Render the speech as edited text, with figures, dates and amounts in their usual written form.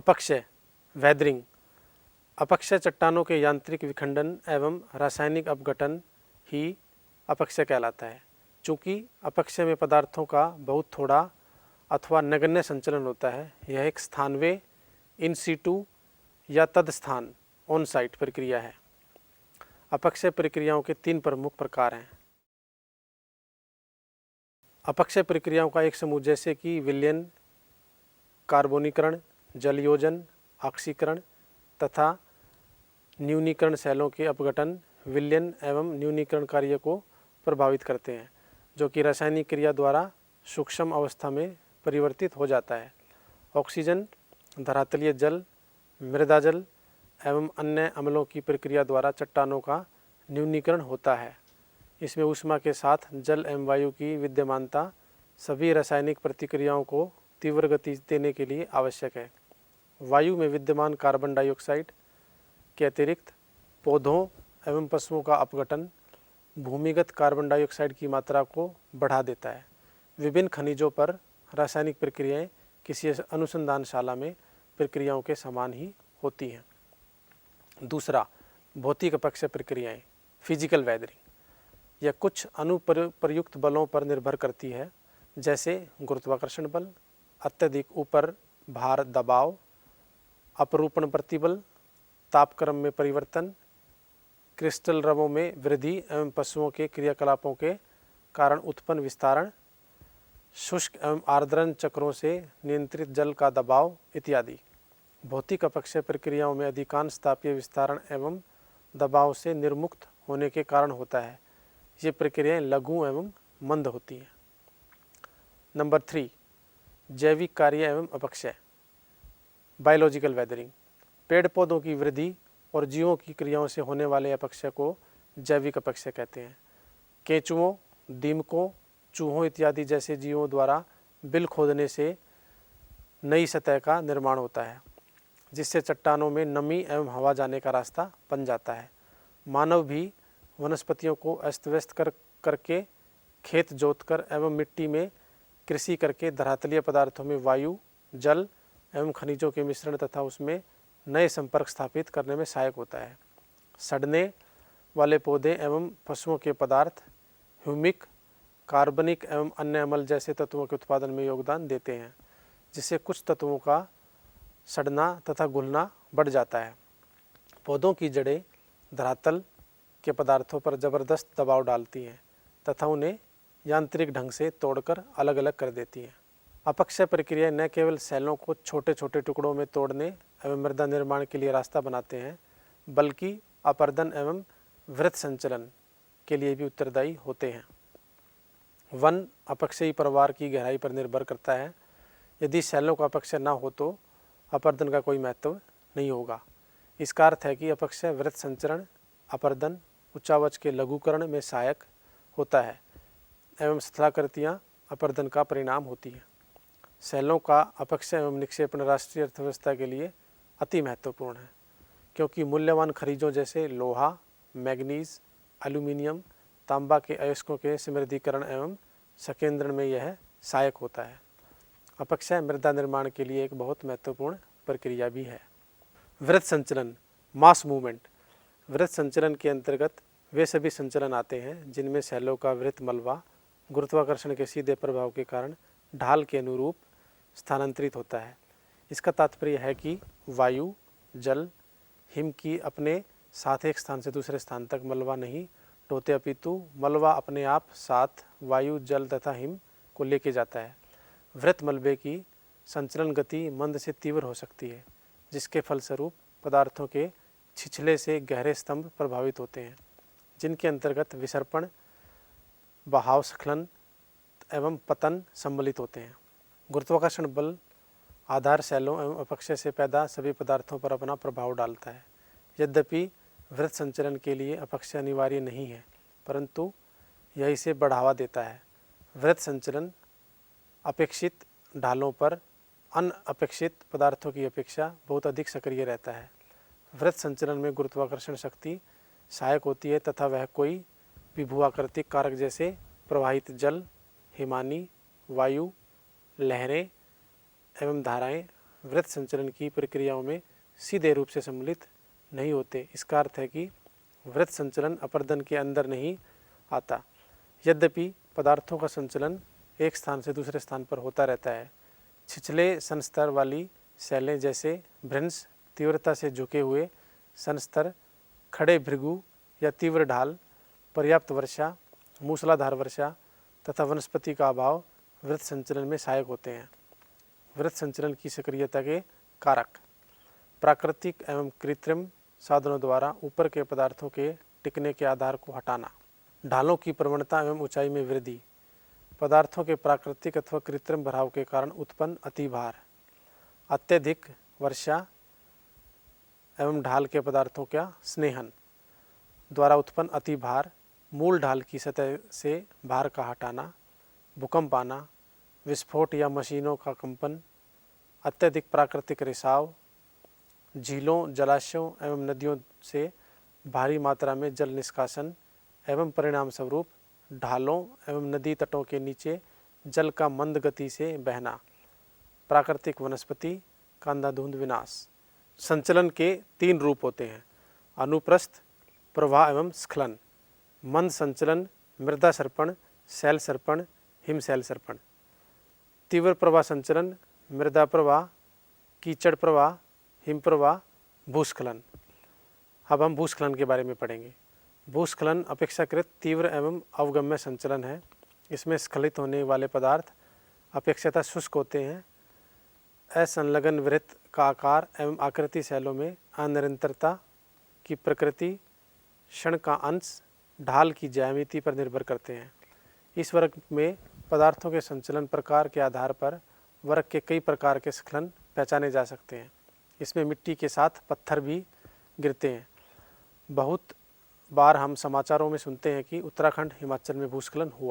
अपक्षय वेदरिंग। अपक्षय चट्टानों के यांत्रिक विखंडन एवं रासायनिक अपघटन ही अपक्षय कहलाता है। चूँकि अपक्षय में पदार्थों का बहुत थोड़ा अथवा नगण्य संचलन होता है, यह एक स्थानवे इन सीटू या तदस्थान ऑन साइट प्रक्रिया है। अपक्षय प्रक्रियाओं के 3 प्रमुख प्रकार हैं। अपक्षय प्रक्रियाओं का एक समूह जैसे कि विलयन, कार्बोनीकरण, जलयोजन, ऑक्सीकरण तथा न्यूनीकरण सेलों के अपघटन, विलयन एवं न्यूनीकरण कार्य को प्रभावित करते हैं, जो कि रासायनिक क्रिया द्वारा सूक्ष्म अवस्था में परिवर्तित हो जाता है। ऑक्सीजन, धरातलीय जल, मृदा जल एवं अन्य अम्लों की प्रक्रिया द्वारा चट्टानों का न्यूनीकरण होता है। इसमें ऊष्मा के साथ जल एवं वायु की विद्यमानता सभी रासायनिक प्रतिक्रियाओं को तीव्र गति देने के लिए आवश्यक है। वायु में विद्यमान कार्बन डाइऑक्साइड के अतिरिक्त पौधों एवं पशुओं का अपघटन भूमिगत कार्बन डाइऑक्साइड की मात्रा को बढ़ा देता है। विभिन्न खनिजों पर रासायनिक प्रक्रियाएं किसी अनुसंधानशाला में प्रक्रियाओं के समान ही होती हैं। दूसरा, भौतिक अपक्षय प्रक्रियाएं फिजिकल वेदरिंग। यह कुछ अनुप्रयुक्त बलों पर निर्भर करती है, जैसे गुरुत्वाकर्षण बल, अत्यधिक ऊपर भार दबाव, अपरूपण प्रतिबल, तापक्रम में परिवर्तन, क्रिस्टल रवों में वृद्धि एवं पशुओं के क्रियाकलापों के कारण उत्पन्न विस्तारण, शुष्क एवं आर्द्रन चक्रों से नियंत्रित जल का दबाव इत्यादि। भौतिक अपक्षय प्रक्रियाओं में अधिकांश तापीय विस्तारण एवं दबाव से निर्मुक्त होने के कारण होता है। ये प्रक्रियाएं लघु एवं मंद होती हैं। नंबर 3, जैविक कार्य एवं अपक्षय बायोलॉजिकल वेदरिंग। पेड़ पौधों की वृद्धि और जीवों की क्रियाओं से होने वाले अपक्षय को जैविक अपक्षय कहते हैं। केंचुओं, दीमकों, चूहों इत्यादि जैसे जीवों द्वारा बिल खोदने से नई सतह का निर्माण होता है, जिससे चट्टानों में नमी एवं हवा जाने का रास्ता बन जाता है। मानव भी वनस्पतियों को अस्त व्यस्त करके खेत जोतकर एवं मिट्टी में कृषि करके धरातलीय पदार्थों में वायु, जल एवं खनिजों के मिश्रण तथा उसमें नए संपर्क स्थापित करने में सहायक होता है। सड़ने वाले पौधे एवं पशुओं के पदार्थ ह्यूमिक, कार्बनिक एवं अन्य अम्ल जैसे तत्वों के उत्पादन में योगदान देते हैं, जिससे कुछ तत्वों का सड़ना तथा घुलना बढ़ जाता है। पौधों की जड़ें धरातल के पदार्थों पर जबरदस्त दबाव डालती हैं तथा उन्हें यांत्रिक ढंग से तोड़कर अलग अलग कर देती हैं। अपक्षय प्रक्रिया न केवल सेलों को छोटे छोटे टुकड़ों में तोड़ने एवं मृदा निर्माण के लिए रास्ता बनाते हैं, बल्कि अपरदन एवं वृत्त संचलन के लिए भी उत्तरदायी होते हैं। वन अपक्षयी परिवार की गहराई पर निर्भर करता है। यदि सेलों का अपक्षय न हो तो अपरदन का कोई महत्व नहीं होगा। इसका अर्थ है कि अपक्षय वृत्त संचरण, अपरदन, उच्चावच के लघुकरण में सहायक होता है एवं स्थलाकृतियाँ अपरदन का परिणाम होती है। सेलों का अपक्षय एवं निक्षेपण राष्ट्रीय अर्थव्यवस्था के लिए अति महत्वपूर्ण है, क्योंकि मूल्यवान खनिजों जैसे लोहा, मैग्नीज, एल्यूमिनियम, तांबा के अयस्कों के समृद्धीकरण एवं संकेंद्रण में यह सहायक होता है। अपक्षय मृदा निर्माण के लिए एक बहुत महत्वपूर्ण प्रक्रिया भी है। वृत्त संचलन मास मूवमेंट। वृत्त संचलन के अंतर्गत वे सभी संचलन आते हैं जिनमें सेलों का वृत्त मलबा गुरुत्वाकर्षण के सीधे प्रभाव के कारण ढाल के अनुरूप स्थानांतरित होता है। इसका तात्पर्य है कि वायु, जल, हिम की अपने साथ एक स्थान से दूसरे स्थान तक मलबा नहीं ढोते, अपितु मलबा अपने आप साथ वायु, जल तथा हिम को लेके जाता है। वृत्त मलबे की संचलन गति मंद से तीव्र हो सकती है, जिसके फलस्वरूप पदार्थों के छिछले से गहरे स्तंभ प्रभावित होते हैं, जिनके अंतर्गत विसर्पण, बहाव स्खलन एवं पतन सम्मिलित होते हैं। गुरुत्वाकर्षण बल आधार सेलों एवं अपक्षय से पैदा सभी पदार्थों पर अपना प्रभाव डालता है। यद्यपि वृत्त संचलन के लिए अपक्षय अनिवार्य नहीं है, परंतु यह इसे बढ़ावा देता है। वृत्त संचलन अपेक्षित ढालों पर अनअपेक्षित पदार्थों की अपेक्षा बहुत अधिक सक्रिय रहता है। वृत्त संचलन में गुरुत्वाकर्षण शक्ति सहायक होती है तथा वह कोई भी भूआकृतिक कारक जैसे प्रवाहित जल, हिमानी, वायु, लहरें एवं धाराएं वृत्त संचलन की प्रक्रियाओं में सीधे रूप से सम्मिलित नहीं होते। इसका अर्थ है कि वृत्त संचलन अपरदन के अंदर नहीं आता। यद्यपि पदार्थों का संचलन एक स्थान से दूसरे स्थान पर होता रहता है। छिछले संस्तर वाली सेलें जैसे भ्रंश, तीव्रता से झुके हुए संस्तर, खड़े भृगु या तीव्र ढाल, पर्याप्त वर्षा, मूसलाधार वर्षा तथा वनस्पति का अभाव वृत्त संचलन में सहायक होते हैं। वृत्त संचलन की सक्रियता के कारक। प्राकृतिक एवं कृत्रिम साधनों द्वारा ऊपर के पदार्थों के टिकने के आधार को हटाना। ढालों की प्रवणता एवं ऊंचाई में वृद्धि। पदार्थों के प्राकृतिक अथवा कृत्रिम भराव के कारण उत्पन्न अतिभार। अत्यधिक वर्षा एवं ढाल के पदार्थों का स्नेहन द्वारा उत्पन्न अतिभार। मूल ढाल की सतह से भार का हटाना। भूकंप आना, विस्फोट या मशीनों का कंपन। अत्यधिक प्राकृतिक रिसाव। झीलों, जलाशयों एवं नदियों से भारी मात्रा में जल निष्कासन एवं परिणाम स्वरूप ढालों एवं नदी तटों के नीचे जल का मंद गति से बहना। प्राकृतिक वनस्पति का अंधाधुंध विनाश। संचलन के 3 रूप होते हैं: अनुप्रस्थ, प्रवाह एवं स्खलन। मंद संचलन मृदा सर्पण, शैल सर्पण, हिमशैल सर्पण। तीव्र प्रवाह संचलन मृदा प्रवाह, कीचड़ प्रवाह, हिम प्रवाह, भूस्खलन। अब हम भूस्खलन के बारे में पढ़ेंगे। भूस्खलन अपेक्षाकृत तीव्र एवं अवगम्य संचलन है। इसमें स्खलित होने वाले पदार्थ अपेक्षातः शुष्क होते हैं। असंलग्न वृत्त का आकार एवं आकृति शैलों में अनिरंतरता की प्रकृति, क्षण का अंश, ढाल की ज्यामिति पर निर्भर करते हैं। इस वर्ग में पदार्थों के संचलन प्रकार के आधार पर वर्ग के कई प्रकार के स्खलन पहचाने जा सकते हैं। इसमें मिट्टी के साथ पत्थर भी गिरते हैं। बहुत बार हम समाचारों में सुनते हैं कि उत्तराखंड, हिमाचल में भूस्खलन हुआ।